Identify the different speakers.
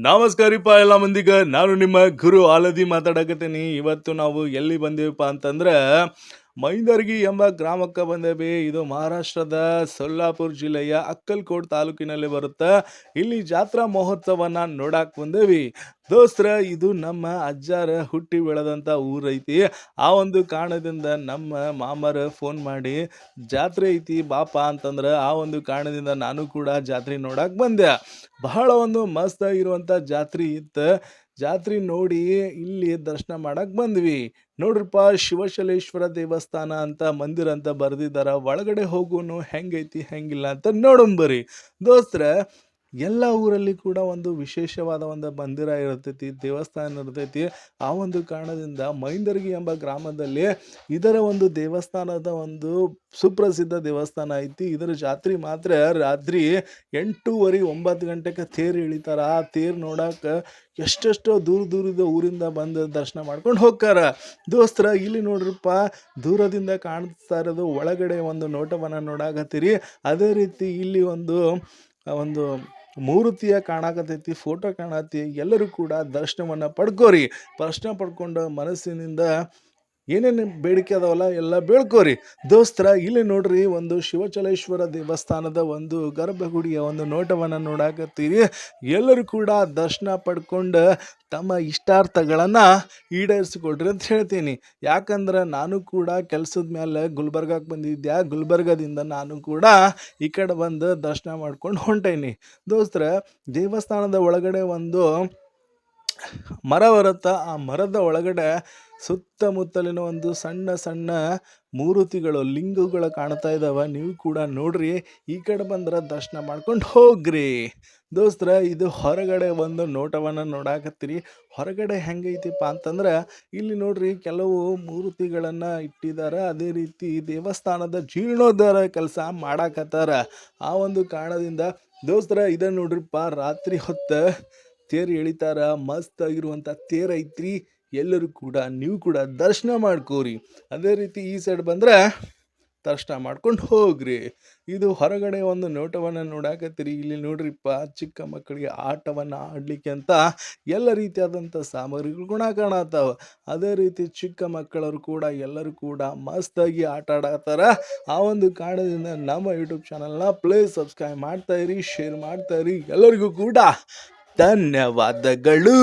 Speaker 1: ನಮಸ್ಕಾರಿಪ್ಪ ಎಲ್ಲ ಮಂದಿಗ ನಾನು ನಿಮ್ಮ ಗುರು ಆಲದಿ ಮಾತಾಡಕತ್ತೀನಿ. ಇವತ್ತು ನಾವು ಎಲ್ಲಿ ಬಂದೇವಪ್ಪ ಅಂತಂದ್ರೆ ಮೈಂದರ್ಗಿ ಎಂಬ ಗ್ರಾಮಕ್ಕೆ ಬಂದೇವಿ. ಇದು ಮಹಾರಾಷ್ಟ್ರದ ಸೊಲ್ಲಾಪುರ ಜಿಲ್ಲೆಯ ಅಕ್ಕಲ್ಕೋಟ್ ತಾಲೂಕಿನಲ್ಲಿ ಬರುತ್ತೆ. ಇಲ್ಲಿ ಜಾತ್ರಾ ಮಹೋತ್ಸವನ ನೋಡಕ್ ಬಂದೇವಿ ದೋಸ್ತ್ರ. ಇದು ನಮ್ಮ ಅಜ್ಜಾರ ಹುಟ್ಟಿ ಬೆಳೆದಂಥ ಊರೈತಿ. ಆ ಒಂದು ಕಾರಣದಿಂದ ನಮ್ಮ ಮಾಮರ ಫೋನ್ ಮಾಡಿ ಜಾತ್ರೆ ಐತಿ ಬಾಪ ಅಂತಂದ್ರೆ ಆ ಒಂದು ಕಾರಣದಿಂದ ನಾನು ಕೂಡ ಜಾತ್ರೆ ನೋಡಕ್ ಬಂದೆ. ಬಹಳ ಒಂದು ಮಸ್ತ್ ಆಗಿರುವಂಥ ಜಾತ್ರೆ ಇತ್ತು. ಜಾತ್ರೆ ನೋಡಿ ಇಲ್ಲಿ ದರ್ಶನ ಮಾಡಕ್ ಬಂದ್ವಿ. ನೋಡ್ರಪ್ಪ, ಶಿವಶಲೇಶ್ವರ ದೇವಸ್ಥಾನ ಅಂತ ಮಂದಿರ ಅಂತ ಬರ್ದಿದ್ದಾರ. ಒಳಗಡೆ ಹೋಗೋನು ಹೆಂಗೈತಿ ಹೆಂಗಿಲ್ಲ ಅಂತ ನೋಡಂಬರಿ ದೋಸ್ತ್ರ. ಎಲ್ಲ ಊರಲ್ಲಿ ಕೂಡ ಒಂದು ವಿಶೇಷವಾದ ಒಂದು ಮಂದಿರ ಇರ್ತೈತಿ, ದೇವಸ್ಥಾನ ಇರ್ತೈತಿ. ಆ ಒಂದು ಕಾರಣದಿಂದ ಮೈಂದರ್ಗಿ ಎಂಬ ಗ್ರಾಮದಲ್ಲಿ ಇದರ ಒಂದು ದೇವಸ್ಥಾನದ ಒಂದು ಸುಪ್ರಸಿದ್ಧ ದೇವಸ್ಥಾನ ಐತಿ. ಇದರ ಜಾತ್ರೆ ಮಾತ್ರ ರಾತ್ರಿ 8:30 9 ಗಂಟೆಗೆ ತೇರು ಎಳಿತಾರ. ಆ ತೇರು ನೋಡಕ್ಕೆ ಎಷ್ಟೆಷ್ಟೋ ದೂರದ ಊರಿಂದ ಬಂದು ದರ್ಶನ ಮಾಡ್ಕೊಂಡು ಹೋಗ್ತಾರ ದೋಸ್ತರ. ಇಲ್ಲಿ ನೋಡ್ರಪ್ಪ, ದೂರದಿಂದ ಕಾಣಿಸ್ತಾ ಇರೋದು ಒಳಗಡೆ ಒಂದು ನೋಟವನ್ನು ನೋಡಾಕತ್ತೀರಿ. ಅದೇ ರೀತಿ ಇಲ್ಲಿ ಒಂದು ಮೂರ್ತಿಯ ಕಾಣಕತ್ತೈತಿ, ಫೋಟೋ ಕಾಣತಿ. ಎಲ್ಲರೂ ಕೂಡ ದರ್ಶನವನ್ನು ಪಡ್ಕೋರಿ. ದರ್ಶನ ಪಡ್ಕೊಂಡು ಮನಸ್ಸಿನಿಂದ ಏನೇನು ಬೇಡಿಕೆ ಅದಾವಲ್ಲ ಎಲ್ಲ ಬೇಡ್ಕೋರಿ ದೋಸ್ತರ. ಇಲ್ಲಿ ನೋಡ್ರಿ, ಒಂದು ಶಿವಚಲೇಶ್ವರ ದೇವಸ್ಥಾನದ ಒಂದು ಗರ್ಭಗುಡಿಯ ಒಂದು ನೋಟವನ್ನು ನೋಡಾಕತ್ತೀರಿ. ಎಲ್ಲರೂ ಕೂಡ ದರ್ಶನ ಪಡ್ಕೊಂಡು ತಮ್ಮ ಇಷ್ಟಾರ್ಥಗಳನ್ನು ಈಡೇರಿಸಿಕೊಳ್ರಿ ಅಂತ ಹೇಳ್ತೀನಿ. ಯಾಕಂದ್ರೆ ನಾನು ಕೂಡ ಕೆಲಸದ ಮೇಲೆ ಗುಲ್ಬರ್ಗಕ್ಕೆ ಬಂದಿದ್ದೆ. ಗುಲ್ಬರ್ಗದಿಂದ ನಾನು ಕೂಡ ಈ ಕಡೆ ಬಂದು ದರ್ಶನ ಮಾಡ್ಕೊಂಡು ಹೊಂಟೇನಿ ದೋಸ್ತರ. ದೇವಸ್ಥಾನದ ಒಳಗಡೆ ಒಂದು ಮರ ಬರುತ್ತೆ. ಆ ಮರದ ಒಳಗಡೆ ಸುತ್ತಮುತ್ತಲಿನ ಒಂದು ಸಣ್ಣ ಸಣ್ಣ ಮೂರ್ತಿಗಳು, ಲಿಂಗಗಳು ಕಾಣ್ತಾ ಇದ್ದಾವೆ. ನೀವು ಕೂಡ ನೋಡ್ರಿ, ಈ ಕಡೆ ಬಂದ್ರೆ ದರ್ಶನ ಮಾಡ್ಕೊಂಡು ಹೋಗ್ರಿ ದೋಸ್ತರ. ಇದು ಹೊರಗಡೆ ಒಂದು ನೋಟವನ್ನು ನೋಡಾಕತ್ತೀರಿ. ಹೊರಗಡೆ ಹೆಂಗೈತಿಪ್ಪ ಅಂತಂದ್ರೆ ಇಲ್ಲಿ ನೋಡ್ರಿ, ಕೆಲವು ಮೂರ್ತಿಗಳನ್ನು ಇಟ್ಟಿದ್ದಾರೆ. ಅದೇ ರೀತಿ ದೇವಸ್ಥಾನದ ಜೀರ್ಣೋದ್ಧಾರ ಕೆಲಸ ಮಾಡಾಕತ್ತಾರ. ಆ ಒಂದು ಕಾರಣದಿಂದ ದೋಸ್ತರ ಇದನ್ನು ನೋಡ್ರಿಪ್ಪ, ರಾತ್ರಿ ಹೊತ್ತು ತೇರು ಎಳಿತಾರ. ಮಸ್ತ್ ಆಗಿರುವಂಥ ತೇರು ಐತ್ರಿ. ಎಲ್ಲರೂ ಕೂಡ ನೀವು ಕೂಡ ದರ್ಶನ ಮಾಡ್ಕೋರಿ. ಅದೇ ರೀತಿ ಈ ಸೈಡ್ ಬಂದ್ರೆ ದರ್ಶನ ಮಾಡ್ಕೊಂಡು ಹೋಗ್ರಿ. ಇದು ಹೊರಗಡೆ ಒಂದು ನೋಟವನ್ನು ನೋಡಾಕತ್ತೀರಿ. ಇಲ್ಲಿ ನೋಡ್ರಿಪ್ಪ, ಚಿಕ್ಕ ಮಕ್ಕಳಿಗೆ ಆಟವನ್ನು ಆಡಲಿಕ್ಕೆ ಅಂತ ಎಲ್ಲ ರೀತಿಯಾದಂಥ ಸಾಮಗ್ರಿಗಳು ಗುಣ ಕಾಣತ್ತಾವ. ಅದೇ ರೀತಿ ಚಿಕ್ಕ ಮಕ್ಕಳರು ಕೂಡ ಎಲ್ಲರೂ ಕೂಡ ಮಸ್ತಾಗಿ ಆಟ ಆಡತ್ತಾರ. ಆ ಒಂದು ಕಾರಣದಿಂದ ನಮ್ಮ ಯೂಟ್ಯೂಬ್ ಚಾನಲ್ನ ಪ್ಲೀಸ್ ಸಬ್ಸ್ಕ್ರೈಬ್ ಮಾಡ್ತಾಯಿರಿ, ಶೇರ್ ಮಾಡ್ತಾಯಿರಿ. ಎಲ್ಲರಿಗೂ ಕೂಡ ಧನ್ಯವಾದಗಳು.